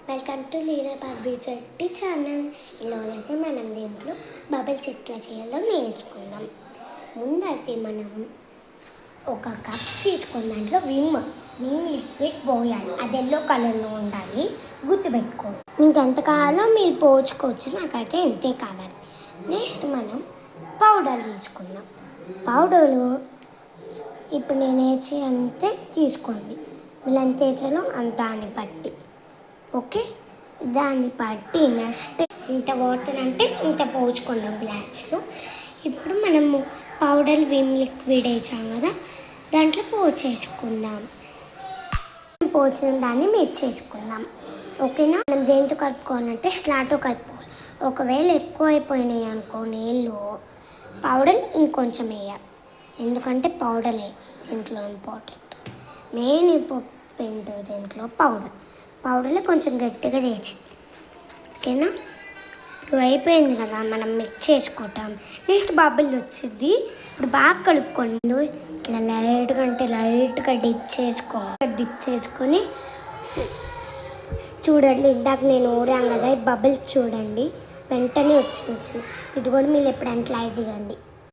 Welcome to Leela Bobby Chetty channel. ఈరోజైతే మనం దీంట్లో బబుల్స్ ఎట్లా చేయాలో నేర్చుకుందాం. ముందైతే మనం ఒక కప్ తీసుకున్న దాంట్లో విమ్ లిక్విడ్ పోయాలి. అది ఎల్లో కలర్లో ఉండాలి, గుర్తుపెట్టుకోండి. మీకు ఎంత కావాలో మీరు పోసుకోవచ్చు, నాకైతే ఎంతే కావాలి. నెక్స్ట్ మనం పౌడర్ తీసుకుందాం. పౌడరు ఇప్పుడు నేను వేసి అంతే తీసుకోండి. మీరు ఎంత వేసాలో దాన్ని బట్టి, ఓకే. దాన్ని బట్టి నెక్స్ట్ ఇంత వాటర్ అంటే ఇంత పోసుకున్నాం గ్లాస్లో. ఇప్పుడు మనము పౌడర్ విమ్ లిక్విడ్ వేసాం కదా, దాంట్లో పోసేసుకుందాం. పోసిన దాన్ని మిక్స్ చేసుకుందాం, ఓకేనా. మనం దేంతో కలుపుకోవాలంటే స్లాతో కలుపుకోవాలి. ఒకవేళ ఎక్కువ అయిపోయినాయి అనుకో నీళ్ళు, పౌడర్ ఇంకొంచెం వేయాలి. ఎందుకంటే పౌడరే దీంట్లో ఇంపార్టెంట్. మెయిన్ ఇంపార్టెంట్ దీంట్లో పౌడర్లో కొంచెం గట్టిగా చేసింది, ఓకేనా. ఇప్పుడు అయిపోయింది కదా, మనం మిక్స్ చేసుకుంటాం. నెక్స్ట్ బబుల్ వచ్చింది. ఇప్పుడు బాగా కలుపుకోండి. ఇట్లా లైట్గా డిప్ చేసుకొని చూడండి. ఇందాక నేను ఓడాను కదా, ఈ బబుల్స్ చూడండి వెంటనే వచ్చింది. ఇది కూడా మీరు ఎప్పుడైనా ట్రై చేయండి.